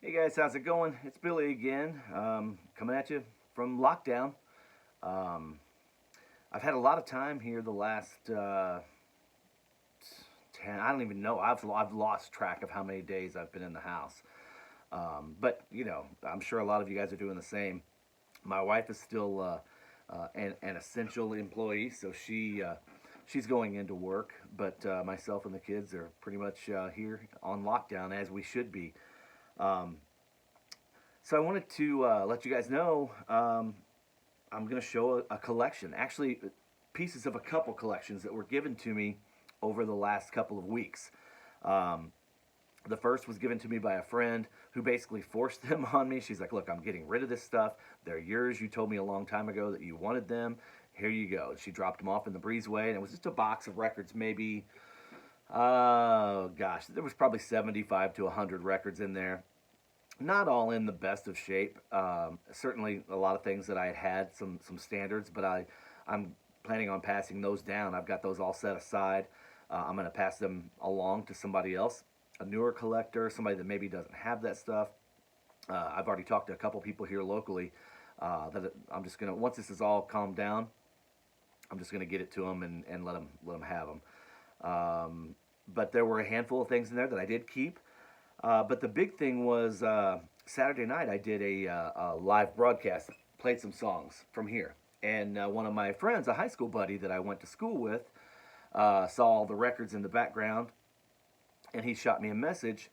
Hey guys, how's it going? It's Billy again, coming at you from lockdown. Um, I've had a lot of time here the last 10, I don't even know, I've lost track of how many days I've been in the house. But, I'm sure a lot of you guys are doing the same. My wife is still an essential employee, so she's going into work, but myself and the kids are pretty much here on lockdown as we should be. Um, So I wanted to let you guys know I'm going to show a collection, actually pieces of a couple collections that were given to me over the last couple of weeks. Um, the first was given to me by a friend who basically forced them on me. She's like, "Look, I'm getting rid of this stuff. They're yours. You told me a long time ago that you wanted them. Here you go." And she dropped them off in the breezeway, and it was just a box of records, maybe. Oh gosh, there was probably 75 to 100 records in there, not all in the best of shape. Certainly, a lot of things that I had some standards, but I'm planning on passing those down. I've got those all set aside. I'm going to pass them along to somebody else, a newer collector, somebody that maybe doesn't have that stuff. I've already talked to a couple people here locally that I'm just gonna, once this is all calmed down, I'm just gonna get it to them and let them have them. But there were a handful of things in there that I did keep. But the big thing was Saturday night I did a live broadcast, played some songs from here. And one of my friends, a high school buddy that I went to school with, saw all the records in the background, and he shot me a message.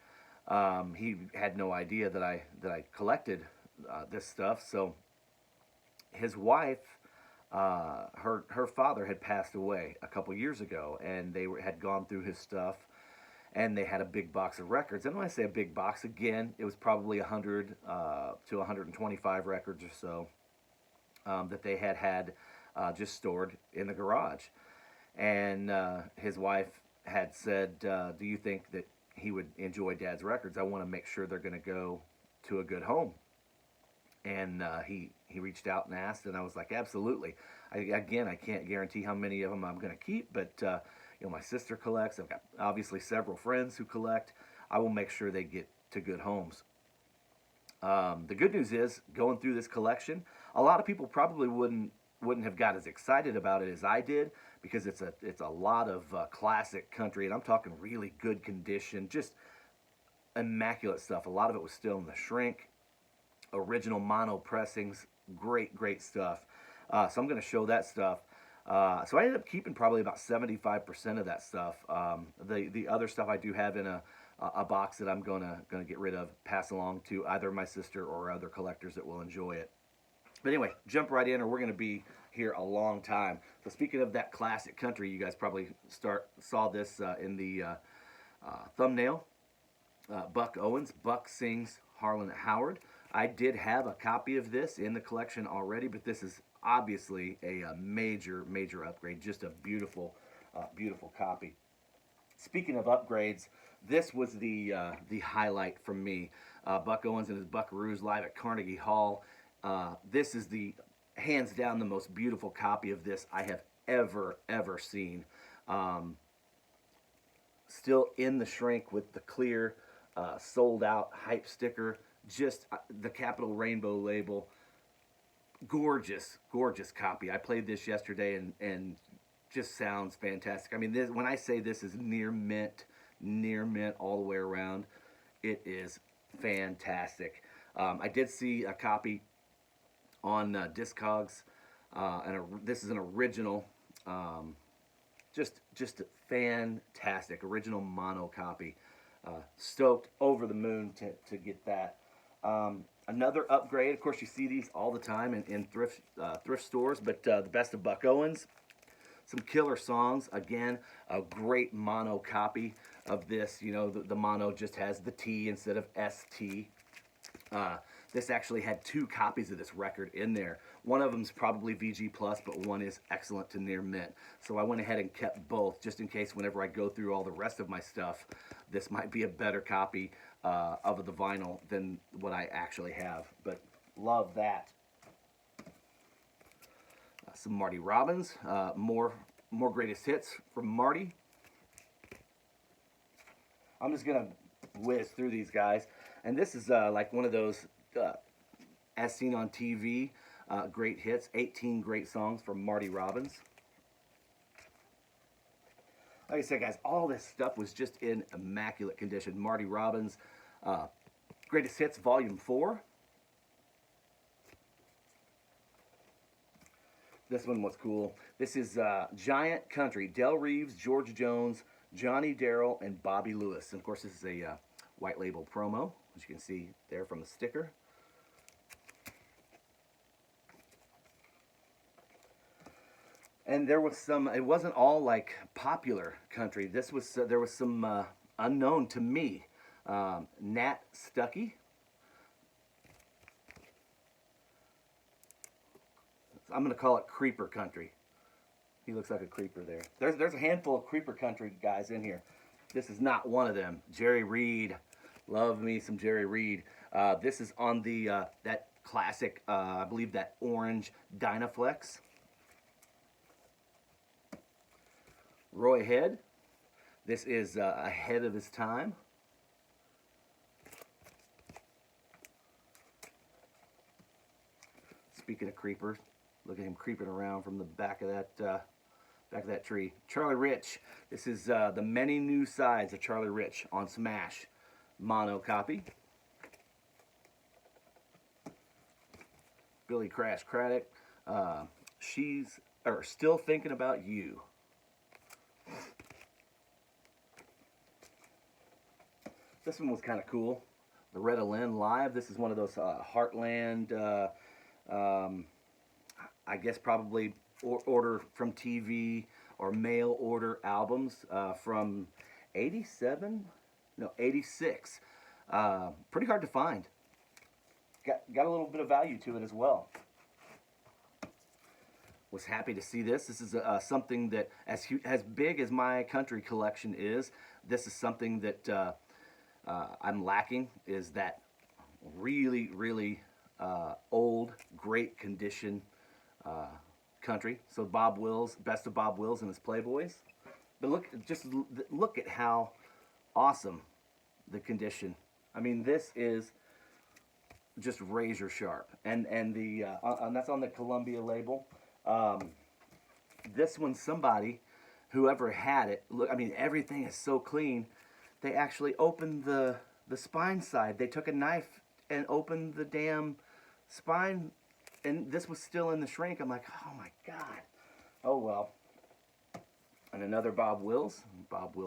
He had no idea that I collected this stuff. So his wife, her father had passed away a couple years ago, and had gone through his stuff, and they had a big box of records. And when I say a big box, again, it was probably 100 to 125 records or so that they had just stored in the garage. And his wife had said, "Do you think that he would enjoy Dad's records? I want to make sure they're going to go to a good home." And he reached out and asked, and I was like, "Absolutely." Again, I can't guarantee how many of them I'm going to keep, but my sister collects. I've got obviously several friends who collect. I will make sure they get to good homes. The good news is, going through this collection, a lot of people probably wouldn't have got as excited about it as I did, because it's a lot of classic country, and I'm talking really good condition, just immaculate stuff. A lot of it was still in the shrink, original mono pressings, great stuff. So I'm going to show that stuff. So I ended up keeping probably about 75% of that stuff. The other stuff I do have in a box that I'm gonna get rid of, pass along to either my sister or other collectors that will enjoy it. But anyway, jump right in, or we're gonna be here a long time. So speaking of that classic country, you guys probably saw this in the thumbnail. Buck Owens. Buck sings Harlan Howard. I did have a copy of this in the collection already, but this is obviously a major upgrade. Just a beautiful copy. Speaking of upgrades, this was the highlight from me. Buck Owens and his Buckaroos live at Carnegie Hall. This is the hands down the most beautiful copy of this I have ever seen. Um, Still in the shrink with the clear sold out hype sticker, just the Capital Rainbow label. Gorgeous copy. I played this yesterday, and just sounds fantastic. I mean, when I say this is near mint all the way around, it is fantastic. I did see a copy on Discogs, and this is an original, just fantastic original mono copy. Stoked, over the moon to get that. Another upgrade, of course, you see these all the time in thrift stores, but the best of Buck Owens, some killer songs. Again, a great mono copy of this. The mono just has the T instead of ST. Uh, this actually had two copies of this record in there. One of them's probably VG Plus, but one is excellent to near mint. So I went ahead and kept both, just in case whenever I go through all the rest of my stuff, this might be a better copy of the vinyl than what I actually have. But love that. Some Marty Robbins, more greatest hits from Marty. I'm just gonna whiz through these guys. And this is like one of those, as seen on TV, great hits. 18 great songs from Marty Robbins. Like I said, guys, all this stuff was just in immaculate condition. Marty Robbins, Greatest Hits, Volume 4. This one was cool. This is Giant Country. Del Reeves, George Jones, Johnny Darrell, and Bobby Lewis. And of course, this is a white label promo, as you can see there from the sticker. And there was some, it wasn't all like popular country. This was, there was some unknown to me. Nat Stuckey. I'm going to call it creeper country. He looks like a creeper there. There's a handful of creeper country guys in here. This is not one of them. Jerry Reed. Love me some Jerry Reed. This is on the that classic, I believe that orange Dynaflex. Roy Head. This is ahead of his time. Speaking of creepers, look at him creeping around from the back of that tree. Charlie Rich. This is the Many New Sides of Charlie Rich on Smash. Mono copy. Billy Crash Craddock. She's Still Thinking About You. This one was kind of cool. Loretta Lynn live. This is one of those Heartland, I guess probably order from TV or mail order albums from 87, no 86. Pretty hard to find. Got a little bit of value to it as well. Was happy to see this. This is something that, as big as my country collection is, this is something that I'm lacking, is that really, really old, great condition country. So Bob Wills, best of Bob Wills and his Playboys. But look at how awesome the condition. I mean, this is just razor sharp, and that's on the Columbia label. This one, whoever had it, look, I mean, everything is so clean. They actually opened the spine side. They took a knife and opened the damn spine, and this was still in the shrink. I'm like, oh my God. Oh well. And another Bob Wills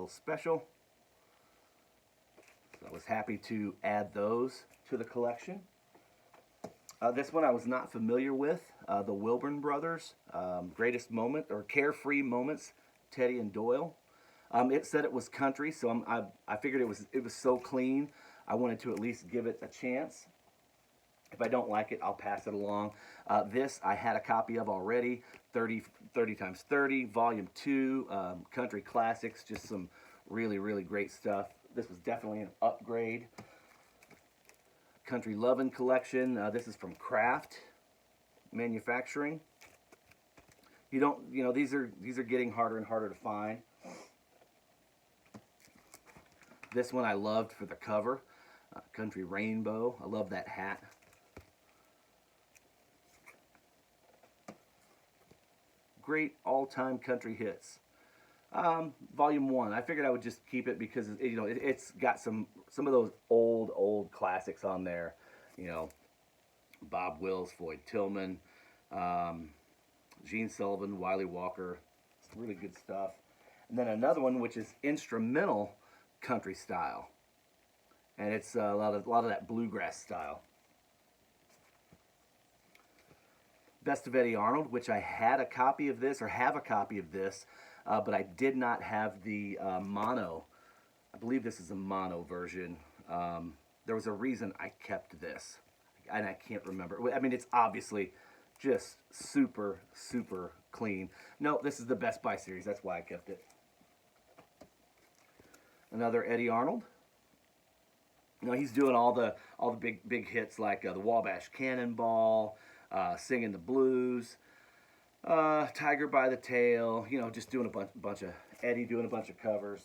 special. So I was happy to add those to the collection. This one I was not familiar with. The Wilburn Brothers, Greatest Moment, or Carefree Moments, Teddy and Doyle. It said it was country, so I figured it was so clean, I wanted to at least give it a chance. If I don't like it, I'll pass it along. This I had a copy of already, 30 times 30, Volume 2, Country Classics, just some really, really great stuff. This was definitely an upgrade. Country Lovin' Collection. This is from Kraft Manufacturing. These are getting harder and harder to find. This one I loved for the cover, Country Rainbow. I love that hat. Great all-time country hits. Volume 1. I figured I would just keep it because it's got some of those old classics on there. Bob Wills, Floyd Tillman, Gene Sullivan, Wiley Walker. It's really good stuff. And then another one which is instrumental country style, and it's a lot of that bluegrass style. Best of Eddie Arnold, which I had a copy of this, or have a copy of this, but I did not have the mono. I believe this is a mono version. There was a reason I kept this, and I can't remember. I mean, it's obviously just super, super clean. No, this is the Best Buy series. That's why I kept it. Another Eddie Arnold. He's doing all the big hits like the Wabash Cannonball, Singing the Blues, Tiger by the Tail. Just doing a bunch of Eddie doing a bunch of covers.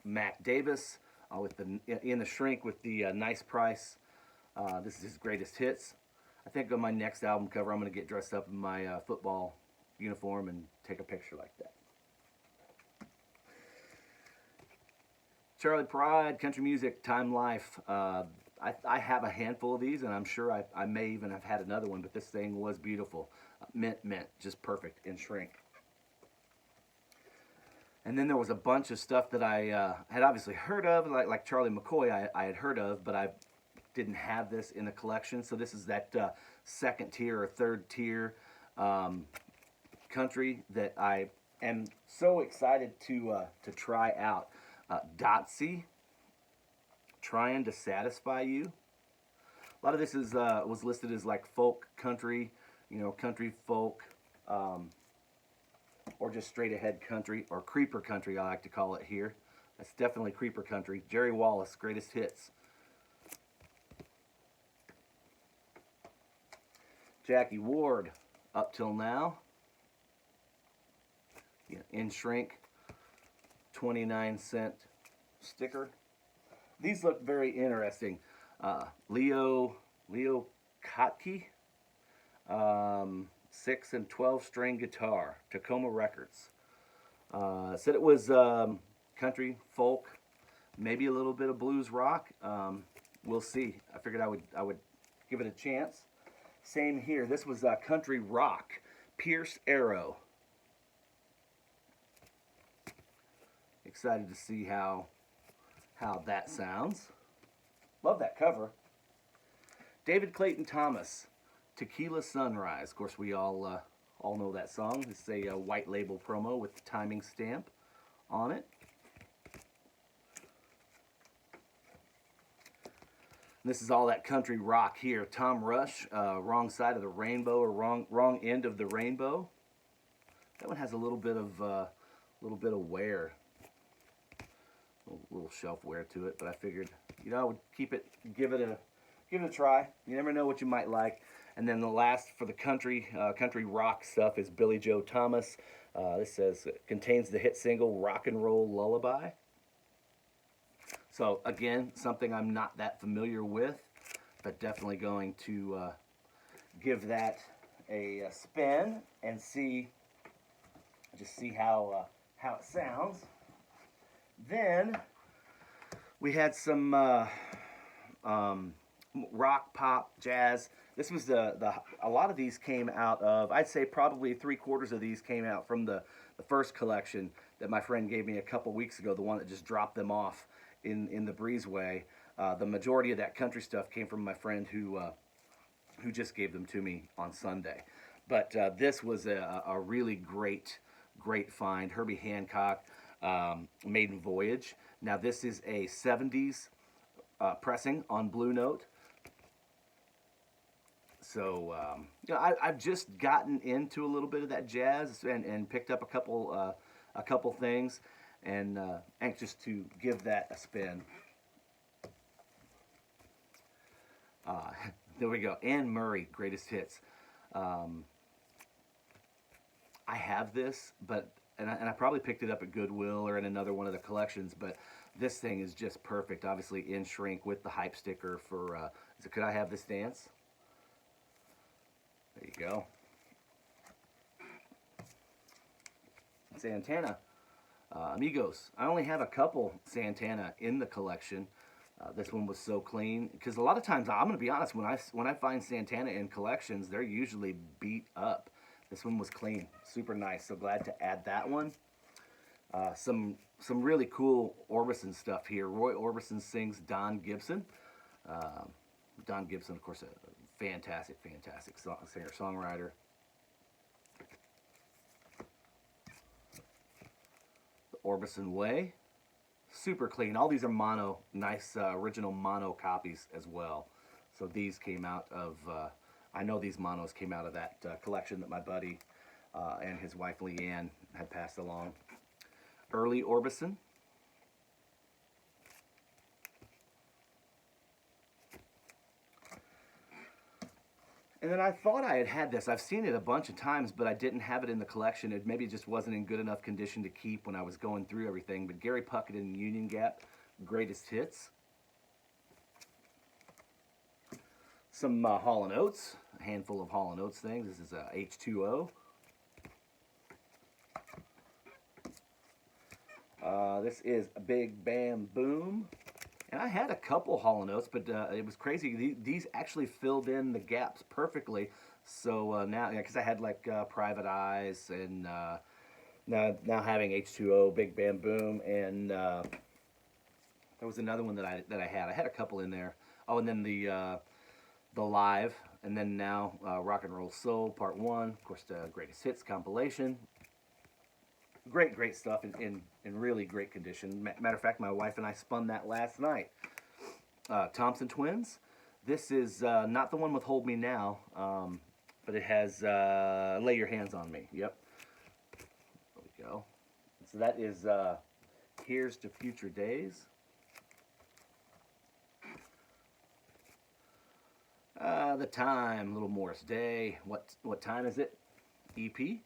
Mac Davis with the in the shrink with the Nice Price. This is his greatest hits. I think on my next album cover, I'm going to get dressed up in my football uniform and take a picture like that. Charlie Pride, Country Music, Time Life. I have a handful of these, and I'm sure I may even have had another one, but this thing was beautiful. Mint, just perfect in shrink. And then there was a bunch of stuff that I had obviously heard of, like Charlie McCoy I had heard of, but I didn't have this in the collection. So this is that second tier or third tier country that I am so excited to try out. Dotsy, Trying to Satisfy You. A lot of this is was listed as like folk country, country folk, or just straight ahead country, or creeper country I like to call it here. That's definitely creeper country. Jerry Wallace, Greatest Hits. Jackie Ward, Up Till Now. Yeah, in shrink, 29-cent sticker. These look very interesting. Leo Kottke, 6 and 12 string guitar, Tacoma Records. Said it was country, folk, maybe a little bit of blues rock. We'll see. I figured I would give it a chance. Same here. This was country rock, Pierce Arrow. Excited to see how that sounds. Love that cover. David Clayton Thomas, Tequila Sunrise. Of course, we all know that song. It's a white label promo with the timing stamp on it. And this is all that country rock here. Tom Rush, Wrong Side of the Rainbow, or wrong End of the Rainbow. That one has a little bit of wear. Little shelf wear to it, but I figured, I would give it a try. You never know what you might like. And then the last for the country rock stuff is Billy Joe Thomas. This says contains the hit single "Rock and Roll Lullaby." So again, something I'm not that familiar with, but definitely going to give that a spin and see how it sounds. Then we had some rock, pop, jazz. This was a lot of these came out of, I'd say probably 3/4 of these came out from the first collection that my friend gave me a couple weeks ago, the one that just dropped them off in the breezeway. The majority of that country stuff came from my friend who just gave them to me on Sunday. But this was a really great find. Herbie Hancock, Maiden Voyage. Now this is a 70s pressing on Blue Note. So I've just gotten into a little bit of that jazz and picked up a couple things, and anxious to give that a spin. There we go. Anne Murray, Greatest Hits. I have this, but and I probably picked it up at Goodwill or in another one of the collections, but this thing is just perfect. Obviously in shrink with the hype sticker for, Could I Have This Dance? There you go. Santana. Amigos. I only have a couple Santana in the collection. This one was so clean, because a lot of times, I'm going to be honest, when I find Santana in collections, they're usually beat up. This one was clean, super nice. So glad to add that one. Some really cool Orbison stuff here. Roy Orbison sings Don Gibson. Don Gibson, of course, a fantastic singer-songwriter. The Orbison Way. Super clean. All these are mono, nice original mono copies as well. So these came out of, I know these monos came out of that collection that my buddy and his wife Leanne had passed along. Early Orbison. And then I thought I had this. I've seen it a bunch of times, but I didn't have it in the collection. It maybe just wasn't in good enough condition to keep when I was going through everything. But Gary Puckett and Union Gap, Greatest Hits. Some Hall & Oates, a handful of Hall & Oates things. This is H2O. This is Big Bam Boom. And I had a couple Hall & Oates, but it was crazy. These actually filled in the gaps perfectly. So now, because I had like Private Eyes, and now having H2O, Big Bam Boom, and there was another one that I had. I had a couple in there. Oh, and then the Live, and then now Rock and Roll Soul Part 1, of course, the Greatest Hits compilation. Great stuff in really great condition. Matter of fact, my wife and I spun that last night. Thompson Twins. This is not the one with Hold Me Now, but it has Lay Your Hands on Me. Yep. There we go. So that is Here's to Future Days. The Time, Little Morris Day. What time is it? EP.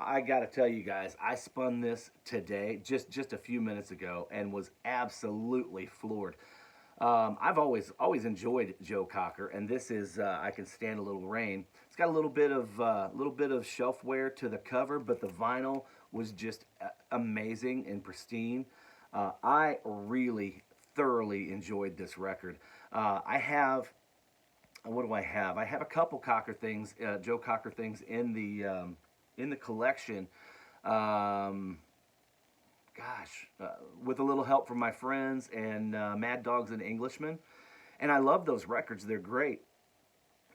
I gotta tell you guys, I spun this today, just a few minutes ago, and was absolutely floored. I've always enjoyed Joe Cocker, and this is I Can Stand a Little Rain. It's got a little bit of shelf wear to the cover, but the vinyl was just amazing and pristine. I really thoroughly enjoyed this record. I have, what do I have? I have a couple Cocker things, Joe Cocker things in the collection. With a little help from my friends and Mad Dogs and Englishmen, and I love those records. They're great.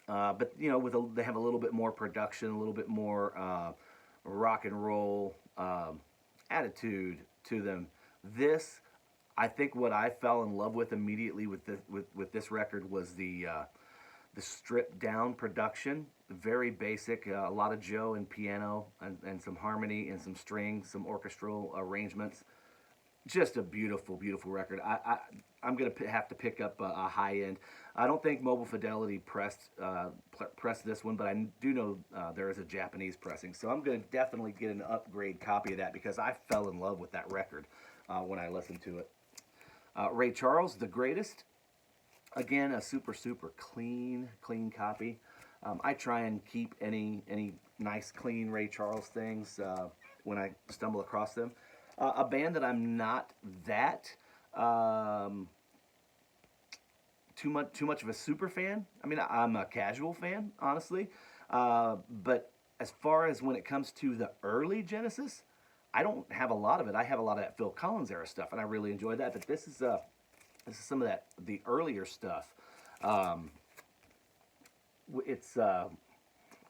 But you know, they have a little bit more production, a little bit more rock and roll attitude to them. This, I think, what I fell in love with immediately with this record was the stripped down production. Very basic, a lot of Joe and piano and some harmony and some strings, some orchestral arrangements. Just a beautiful, beautiful record. I'm going to have to pick up a high end. I don't think Mobile Fidelity pressed this one, but I do know there is a Japanese pressing. So I'm going to definitely get an upgrade copy of that, because I fell in love with that record when I listened to it. Ray Charles, The Greatest. Again, a super clean copy. I try and keep any nice, clean Ray Charles things when I stumble across them. A band that I'm not that too much of a super fan. I mean, I'm a casual fan, honestly. But as far as when it comes to the early Genesis, I don't have a lot of it. I have a lot of that Phil Collins era stuff, and I really enjoy that. But this is some of the earlier stuff. It's I'm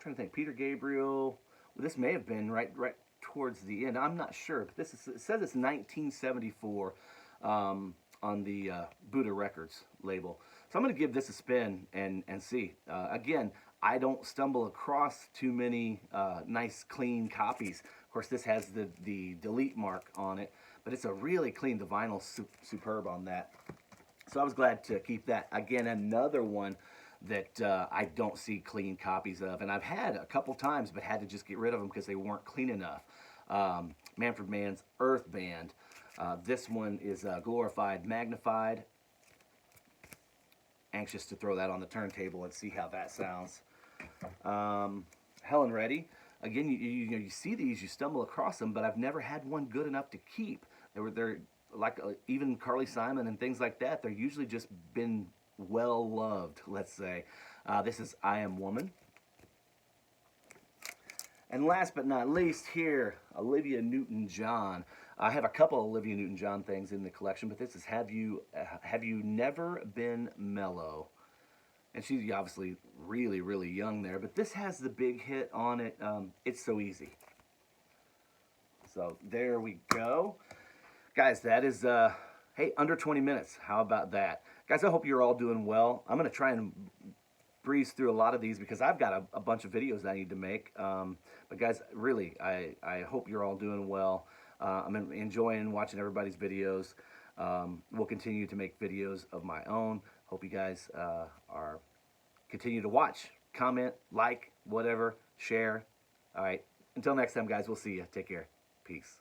trying to think. Peter Gabriel. Well, this may have been right towards the end. I'm not sure, but it says it's 1974 on the Buddha Records label. So I'm going to give this a spin and see. Again, I don't stumble across too many nice, clean copies. Of course, this has the delete mark on it, but it's a really clean. The vinyl's superb on that. So I was glad to keep that. Again, another one that I don't see clean copies of, and I've had a couple times, but had to just get rid of them because they weren't clean enough. Manfred Mann's Earth Band. This one is Glorified, Magnified. Anxious to throw that on the turntable and see how that sounds. Helen Reddy. Again, you see these, you stumble across them, but I've never had one good enough to keep. They're like even Carly Simon and things like that. They're usually just been well loved, let's say. This is I Am Woman. And last but not least here, Olivia Newton-John. I have a couple of Olivia Newton-John things in the collection, but this is Have You Never Been Mellow? And she's obviously really, really young there, but this has the big hit on it, It's So Easy. So there we go. Guys, that is, hey, under 20 minutes. How about that? Guys, I hope you're all doing well. I'm going to try and breeze through a lot of these because I've got a bunch of videos I need to make. But guys, really, I hope you're all doing well. I'm enjoying watching everybody's videos. We'll continue to make videos of my own. Hope you guys are continue to watch, comment, like, whatever, share. All right. Until next time, guys, we'll see you. Take care. Peace.